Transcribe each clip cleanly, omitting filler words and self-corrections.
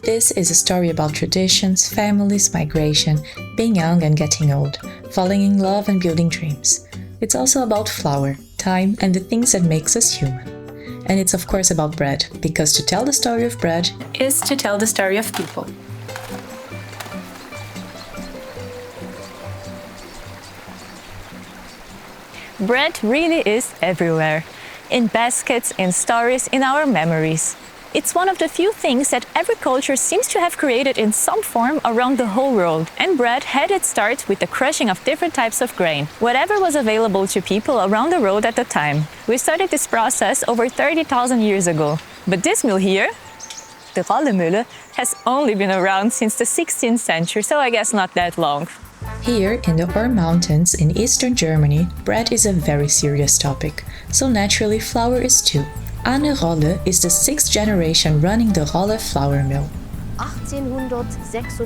This is a story about traditions, families, migration, being young and getting old, falling in love and building dreams. It's also about flour, time, and the things that makes us human. And it's of course about bread, because to tell the story of bread is to tell the story of people. Bread really is everywhere. In baskets, in stories, in our memories. It's one of the few things that every culture seems to have created in some form around the whole world. And bread had its start with the crushing of different types of grain, whatever was available to people around the world at the time. We started this process over 30,000 years ago. But this mill here, the Rollemühle, has only been around since the 16th century, so I guess not that long. Here, in the Ruhr Mountains in eastern Germany, bread is a very serious topic, so naturally flour is too. Anne Rolle is the 6th generation running the Rolle flour mill. 1856.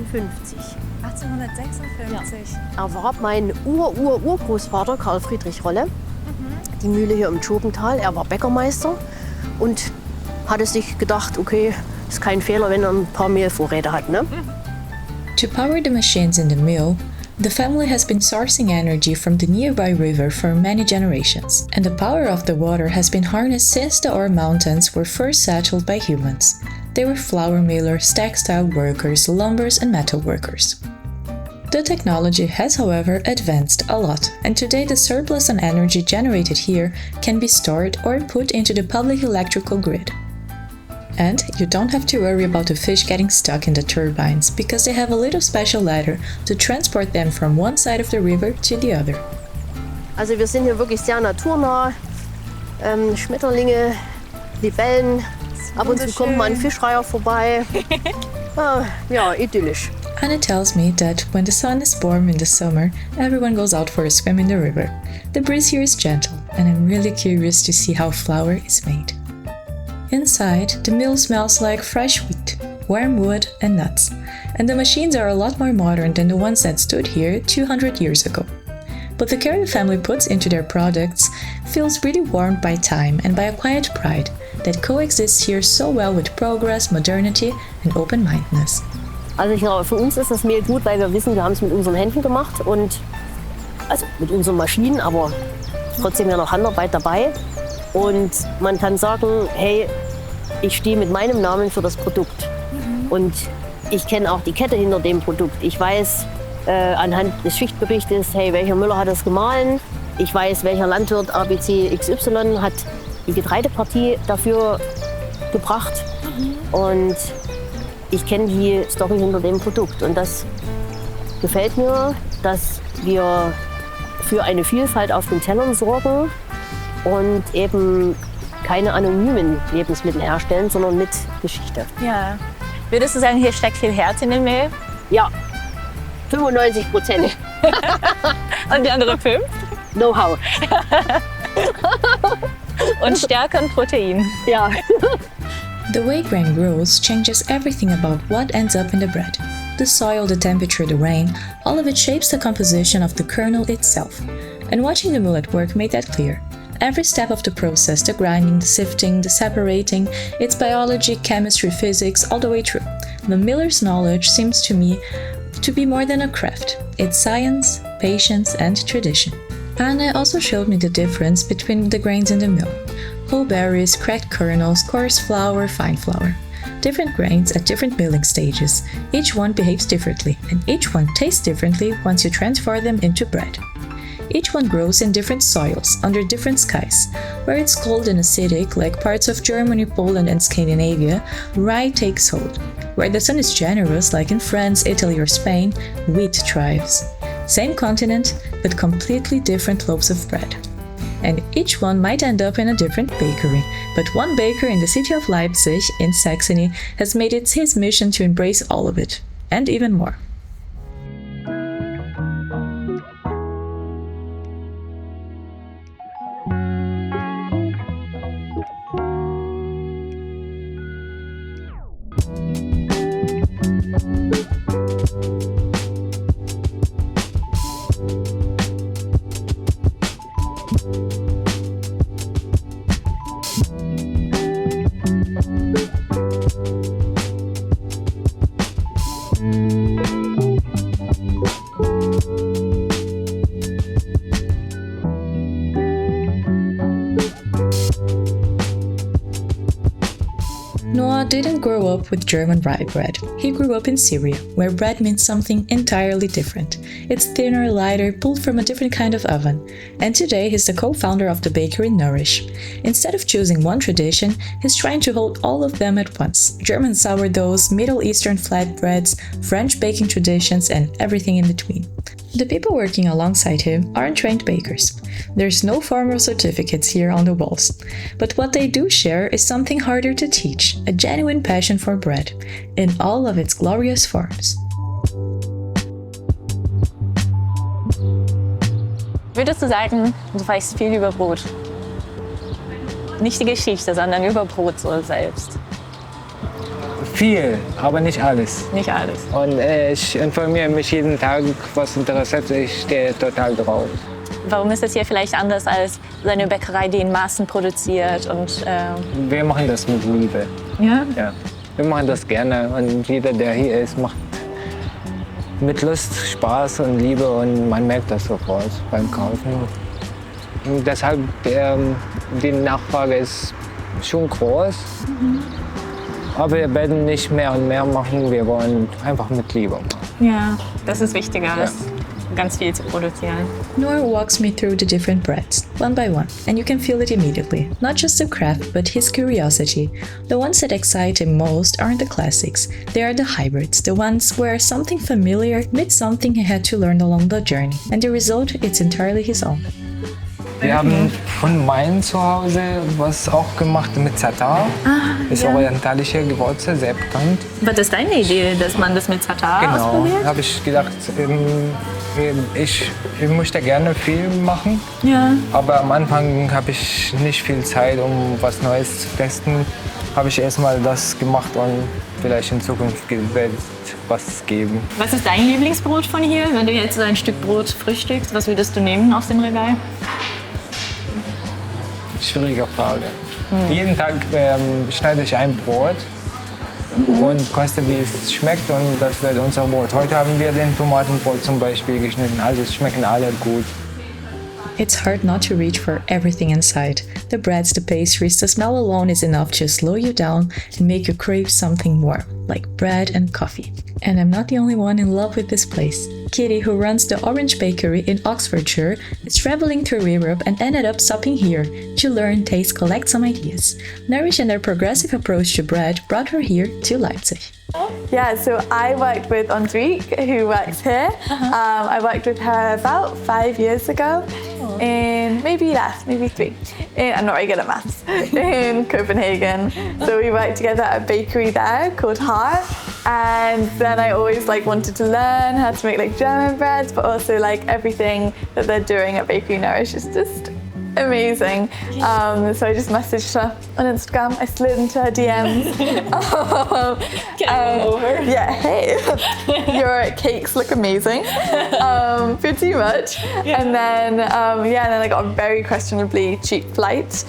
1856? Ja. Erwarb mein Urgroßvater Karl Friedrich Rolle die Mühle hier im Zschopau. Er war Bäckermeister und hatte sich gedacht, okay, ist kein Fehler, wenn er ein paar Mehlvorräte hat, ne? To power the machines in the mill, the family has been sourcing energy from the nearby river for many generations, and the power of the water has been harnessed since the Ruhr Mountains were first settled by humans. They were flour millers, textile workers, lumbers, and metal workers. The technology has, however, advanced a lot, and today the surplus on energy generated here can be stored or put into the public electrical grid. And you don't have to worry about the fish getting stuck in the turbines, because they have a little special ladder to transport them from one side of the river to the other. Also wir sind hier wirklich sehr naturnah. Schmetterlinge, Libellen, ab und zu kommt mal ein Fischreiher vorbei. Ja, idyllisch. Anna tells me that when the sun is warm in the summer, everyone goes out for a swim in the river. The breeze here is gentle, and I'm really curious to see how flour is made. Inside, the mill smells like fresh wheat, warm wood and nuts, and the machines are a lot more modern than the ones that stood here 200 years ago. But the care the family puts into their products feels really warmed by time and by a quiet pride that coexists here so well with progress, modernity and open-mindedness. Also ich glaube, für uns ist das Mehl gut, weil wir wissen, wir haben es mit unseren Händen gemacht und also mit unseren Maschinen, aber trotzdem ja noch Handarbeit dabei. Und man kann sagen, hey, ich stehe mit meinem Namen für das Produkt. Und ich kenne auch die Kette hinter dem Produkt. Ich weiß anhand des Schichtberichtes, hey, welcher Müller hat das gemahlen. Ich weiß, welcher Landwirt ABC XY hat die Getreidepartie dafür gebracht. Und ich kenne die Story hinter dem Produkt. Und das gefällt mir, dass wir für eine Vielfalt auf den Tellern sorgen. Und eben keine anonymen Lebensmittel herstellen, sondern mit Geschichte. Ja. Würdest du sagen, hier steckt viel Herz in dem Mehl? Ja, 95%. Und die andere 5? Know-how. Und Stärke und Protein. Ja. The way grain grows changes everything about what ends up in the bread. The soil, the temperature, the rain, all of it shapes the composition of the kernel itself. And watching the mill at work made that clear. Every step of the process, the grinding, the sifting, the separating, it's biology, chemistry, physics, all the way through. The miller's knowledge seems to me to be more than a craft. It's science, patience, and tradition. Anne also showed me the difference between the grains in the mill. Whole berries, cracked kernels, coarse flour, fine flour. Different grains at different milling stages. Each one behaves differently, and each one tastes differently once you transfer them into bread. Each one grows in different soils, under different skies. Where it's cold and acidic, like parts of Germany, Poland and Scandinavia, rye takes hold. Where the sun is generous, like in France, Italy or Spain, wheat thrives. Same continent, but completely different loaves of bread. And each one might end up in a different bakery, but one baker in the city of Leipzig, in Saxony, has made it his mission to embrace all of it, and even more. didn't grow up with German rye bread. He grew up in Syria, where bread means something entirely different. It's thinner, lighter, pulled from a different kind of oven. And today he's the co-founder of the bakery Nourish. Instead of choosing one tradition, he's trying to hold all of them at once. German sourdoughs, Middle Eastern flatbreads, French baking traditions, and everything in between. The people working alongside him aren't trained bakers. There's no formal certificates here on the walls. But what they do share is something harder to teach, a genuine passion for bread, in all of its glorious forms. Würdest du sagen, du weißt viel über Brot? Nicht die Geschichte, sondern über Brot so selbst. Viel, aber nicht alles. Nicht alles. Und ich informiere mich jeden Tag, was interessiert. Ich stehe total drauf. Warum ist das hier vielleicht anders als seine Bäckerei, die in Maßen produziert? Und, Wir machen das mit Liebe. ja? Ja. Wir machen das gerne und jeder, der hier ist, macht mit Lust, Spaß und Liebe und man merkt das sofort beim Kaufen. Und deshalb die Nachfrage ist schon groß. Aber wir werden nicht mehr und mehr machen, wir wollen einfach mit Liebe machen. Ja, das ist wichtiger als ganz viel zu produzieren. Nour walks me through the different breads, one by one, and you can feel it immediately. Not just the craft, but his curiosity. The ones that excite him most aren't the classics, they are the hybrids, the ones where something familiar meets something he had to learn along the journey, and the result is entirely his own. Wir haben von meinem Zuhause was auch gemacht mit Zschopau. Ist orientalische Gewürze, sehr bekannt. Was ist deine Idee, dass man das mit Zschopau ausprobiert? Genau, habe ich gedacht, ich möchte gerne viel machen. Ja. Aber am Anfang habe ich nicht viel Zeit, um was Neues zu testen. Habe ich erstmal das gemacht und vielleicht in Zukunft wird es was geben. Was ist dein Lieblingsbrot von hier? Wenn du jetzt so ein Stück Brot frühstückst, was würdest du nehmen aus dem Regal? Schwierige Frage. Jeden Tag schneide ich ein Brot und koste, wie es schmeckt, und das wird unser Brot. Heute haben wir den Tomatenbrot zum Beispiel geschnitten, also es schmecken alle gut. It's hard not to reach for everything inside. The breads, the pastries, the smell alone is enough to slow you down and make you crave something more, like bread and coffee. And I'm not the only one in love with this place. Kitty, who runs the Orange Bakery in Oxfordshire, is traveling through Europe and ended up stopping here to learn, taste, collect some ideas. Nourish and their progressive approach to bread brought her here to Leipzig. Yeah, so I worked with Andrique, who works here. I worked with her about 5 years ago, in maybe 3. I'm not very good at maths, in Copenhagen. So we worked together at a bakery there called Heart. And then I always wanted to learn how to make German breads, but also everything that they're doing at Bakery Nourish is just amazing. So I just messaged her on Instagram. I slid into her DMs. Over. Yeah, hey, your cakes look amazing. Pretty much. Yeah. And then I got a very questionably cheap flight.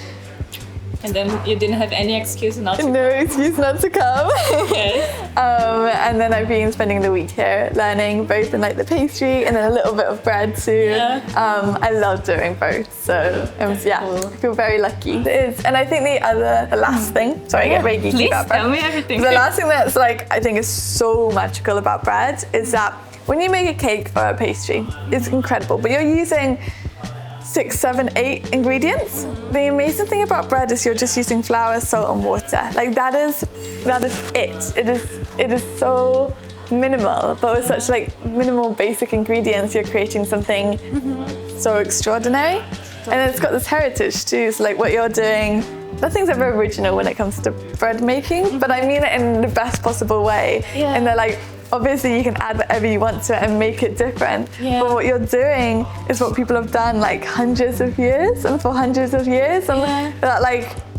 And then you didn't have any excuse not to. No excuse not to come. Yes. And then I've been spending the week here learning both in the pastry and then a little bit of bread too. Yeah. I love doing both, so cool. I feel very lucky. It is. And I think the last thing, sorry, I get very geeky Please about bread. tell me everything. The last thing that's I think is so magical about bread is that when you make a cake or a pastry, it's incredible, but you're using 6, 7, 8 ingredients. The amazing thing about bread is you're just using flour, salt and water. That is it. It is so minimal, but with such minimal basic ingredients, you're creating something so extraordinary. And it's got this heritage too, so what you're doing, nothing's ever original when it comes to bread making, but I mean it in the best possible way. Yeah. And they're obviously you can add whatever you want to it and make it different. Yeah. But what you're doing is what people have done hundreds of years and for hundreds of years. And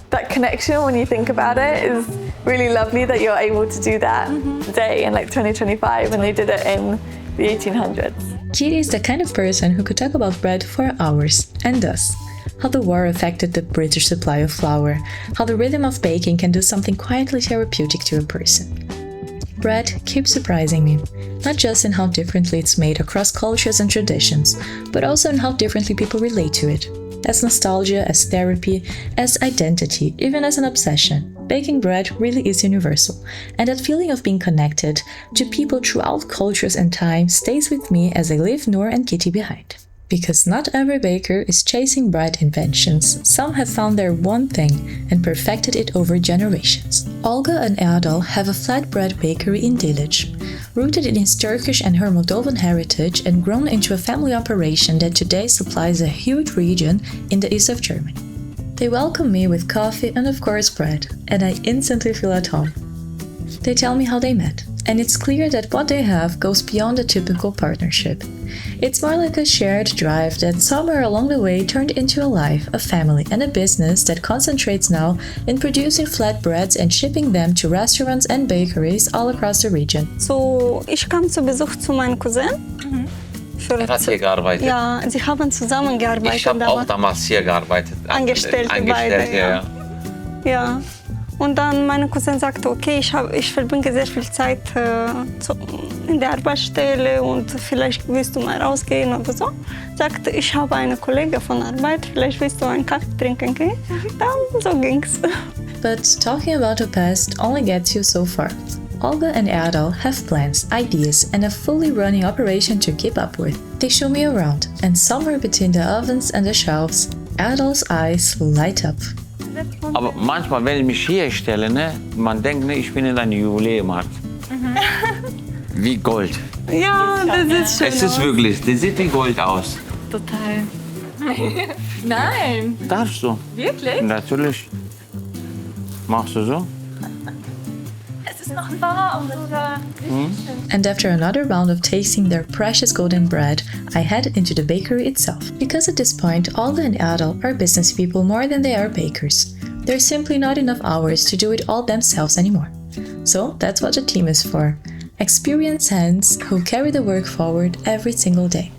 that connection, when you think about it, is really lovely that you're able to do that today in 2025 when they did it in the 1800s. Kitty is the kind of person who could talk about bread for hours, and does. How the war affected the British supply of flour, how the rhythm of baking can do something quietly therapeutic to a person. Bread keeps surprising me, not just in how differently it's made across cultures and traditions, but also in how differently people relate to it. As nostalgia, as therapy, as identity, even as an obsession, baking bread really is universal, and that feeling of being connected to people throughout cultures and time stays with me as I leave Noor and Kitty behind. Because not every baker is chasing bread inventions, some have found their one thing and perfected it over generations. Olga and Erdal have a flatbread bakery in Delitzsch, rooted in his Turkish and her Moldovan heritage and grown into a family operation that today supplies a huge region in the east of Germany. They welcome me with coffee and of course bread, and I instantly feel at home. They tell me how they met, and it's clear that what they have goes beyond a typical partnership. It's more like a shared drive that somewhere along the way turned into a life, a family, and a business that concentrates now in producing flatbreads and shipping them to restaurants and bakeries all across the region. So, ich kam zu Besuch zu meinem Cousin. Hat hier gearbeitet? Ja, sie haben zusammengearbeitet. Ich habe auch damals hier gearbeitet. Angestellt beide, ja. Ja. Und dann mein Cousin sagte, okay, ich verbringe sehr viel Zeit in der Arbeitsstelle und vielleicht willst du mal rausgehen oder so. Sagte, ich habe eine Kollegin von Arbeit, vielleicht willst du einen Kaffee trinken gehen. Dann so ging's. But talking about the past only gets you so far. Olga and Erdal have plans, ideas, and a fully running operation to keep up with. They show me around, and somewhere between the ovens and the shelves, Erdal's eyes light up. Aber manchmal, wenn ich mich hier stelle, ne, man denkt, ne, ich bin in einem Juweliermarkt. Wie Gold. Ja, das ist schön. Es ist wirklich, das sieht wie Gold aus. Total. Nein. Darfst du? Wirklich? Natürlich. Machst du so? Es ist noch warm. And after another round of tasting their precious golden bread, I head into the bakery itself. Because at this point, Olga and Erdal are business people more than they are bakers. There's simply not enough hours to do it all themselves anymore. So that's what the team is for. Experienced hands who carry the work forward every single day.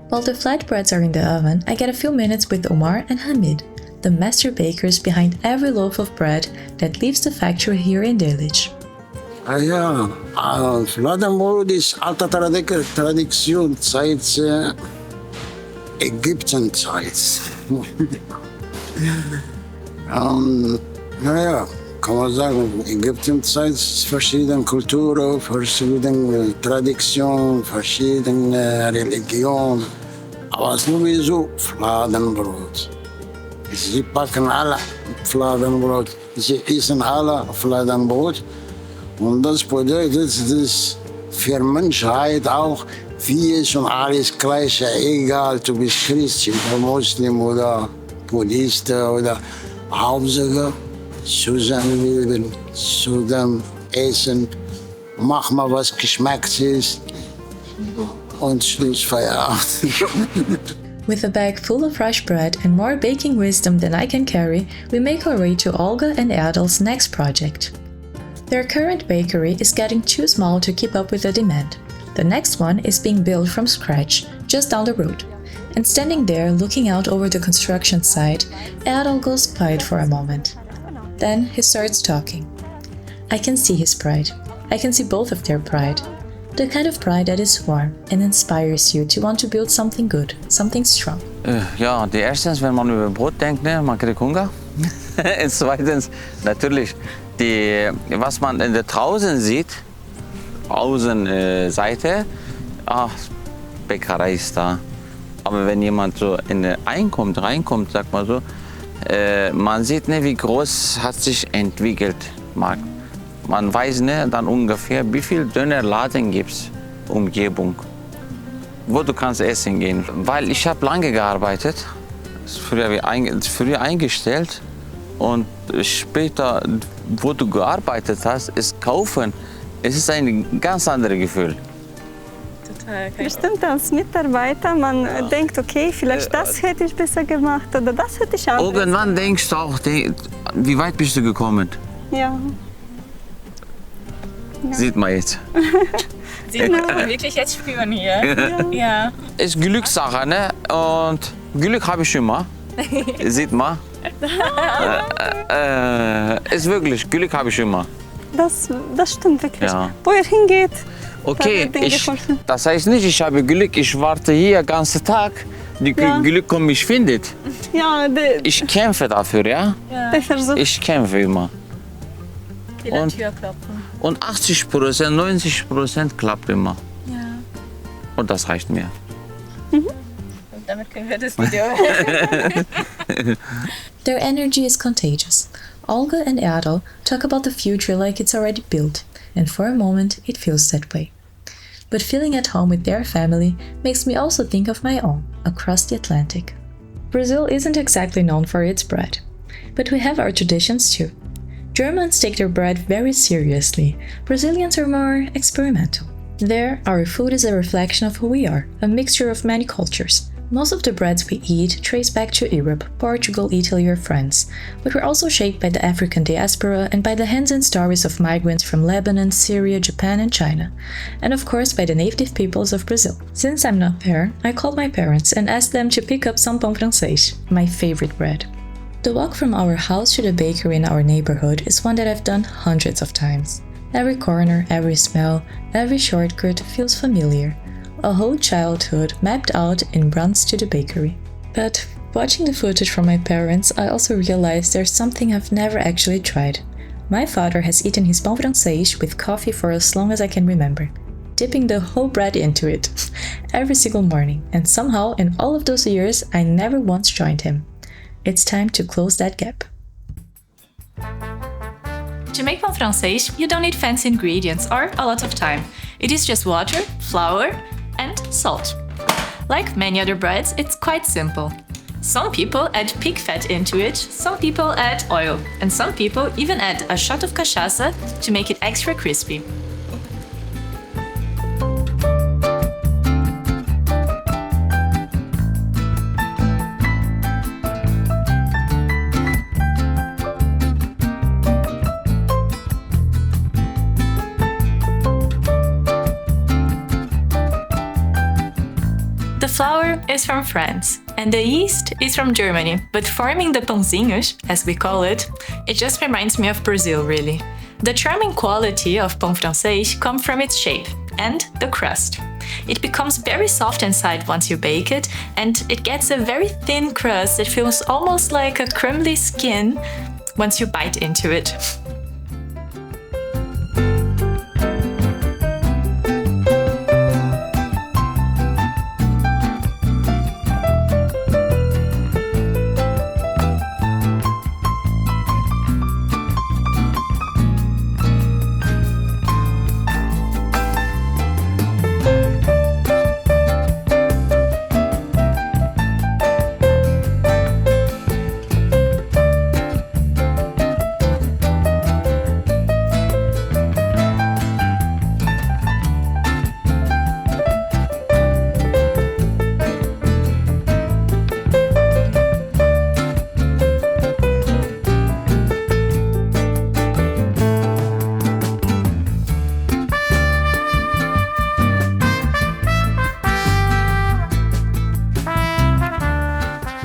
While the flatbreads are in the oven, I get a few minutes with Omar and Hamid, the master bakers behind every loaf of bread that leaves the factory here in Delitzsch. Ja, Fladenbrot ist alte Tradition seit Ägyptenzeit. Naja, kann man sagen, Ägyptenzeit verschiedene Kulturen, verschiedene Traditionen, verschiedene Religionen. Aber sowieso Fladenbrot. Sie backen alle Fladenbrot, sie essen alle Fladenbrot. Und das bedeutet, dass für Menschheit auch, wie es und alles Gleiche, egal, du bist Christ oder Muslim oder Buddhist oder Hauptsache, zusammenleben, zusammen essen, mach mal was geschmeckt ist und Schluss Feierabend. With a bag full of fresh bread and more baking wisdom than I can carry, we make our way to Olga and Erdal's next project. Their current bakery is getting too small to keep up with the demand. The next one is being built from scratch, just down the road. And standing there looking out over the construction site, Erdal goes quiet for a moment. Then he starts talking. I can see his pride. I can see both of their pride. The kind of pride that is warm and inspires you to want to build something good, something strong. Ja, die erstens, wenn man über Brot denkt, ne, man kriegt Hunger. Und zweitens, natürlich, was man draußen sieht, Außenseite, Bäckerei ist da. Aber wenn jemand so reinkommt, sagt man so, man sieht nicht, wie groß hat sich entwickelt, Markt. Man weiß nicht dann ungefähr, wie viel Dönerladen gibt es, Umgebung, wo du kannst essen gehen. Weil ich habe lange gearbeitet, früher eingestellt und später, wo du gearbeitet hast, ist kaufen. Es ist ein ganz anderes Gefühl. Bestimmt als Mitarbeiter, man denkt, okay, vielleicht das hätte ich besser gemacht oder das hätte ich anders. Irgendwann denkst du auch, wie weit bist du gekommen? Ja. Sieht man jetzt. Sieht man wirklich jetzt spüren hier. Ja. Ist Glückssache, ne? Und Glück habe ich immer. Sieht man. Ist wirklich, Glück habe ich immer. Das stimmt wirklich. Ja. Wo er hingeht. Okay, das heißt nicht, ich habe Glück, ich warte hier den ganzen Tag, Glück kommt mich findet. Ja, ich kämpfe dafür, ja? Ich kämpfe immer. Und 80%, 90% klappt immer. Ja. Und das reicht mir. Und damit können wir das Video. Their energy is contagious. Olga and Erdal talk about the future like it's already built, and for a moment it feels that way. But feeling at home with their family makes me also think of my own, across the Atlantic. Brazil isn't exactly known for its bread, but we have our traditions too. Germans take their bread very seriously, Brazilians are more experimental. There, our food is a reflection of who we are, a mixture of many cultures. Most of the breads we eat trace back to Europe, Portugal, Italy or France, but we're also shaped by the African diaspora and by the hands-on stories of migrants from Lebanon, Syria, Japan and China, and of course by the native peoples of Brazil. Since I'm not there, I called my parents and asked them to pick up some pão francês, my favorite bread. The walk from our house to the bakery in our neighborhood is one that I've done hundreds of times. Every corner, every smell, every shortcut feels familiar. A whole childhood mapped out in runs to the bakery. But watching the footage from my parents, I also realized there's something I've never actually tried. My father has eaten his pão francês with coffee for as long as I can remember, dipping the whole bread into it, every single morning, and somehow in all of those years I never once joined him. It's time to close that gap. To make pão francês, you don't need fancy ingredients or a lot of time. It is just water, flour, and salt. Like many other breads, it's quite simple. Some people add pig fat into it, some people add oil, and some people even add a shot of cachaça to make it extra crispy. The flour is from France, and the yeast is from Germany, but forming the pãozinhos, as we call it, it just reminds me of Brazil, really. The charming quality of pão francês comes from its shape and the crust. It becomes very soft inside once you bake it, and it gets a very thin crust that feels almost like a crumbly skin once you bite into it.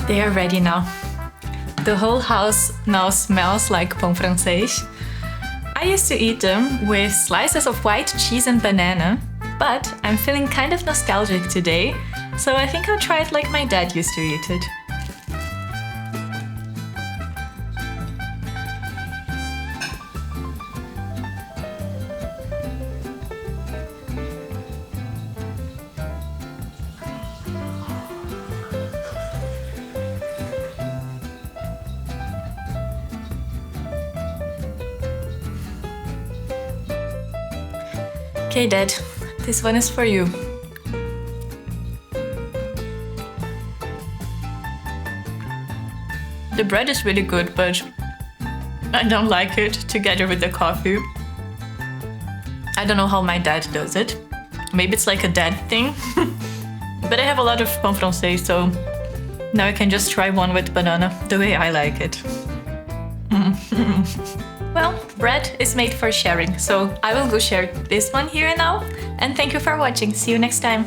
They are ready now. The whole house now smells like pão francês. I used to eat them with slices of white cheese and banana, but I'm feeling kind of nostalgic today, so I think I'll try it like my dad used to eat it. Okay, Dad, this one is for you. The bread is really good, but I don't like it together with the coffee. I don't know how my dad does it. Maybe it's like a dad thing. But I have a lot of pão francês, so now I can just try one with banana the way I like it. Well, bread is made for sharing, so I will go share this one here and now. And thank you for watching. See you next time.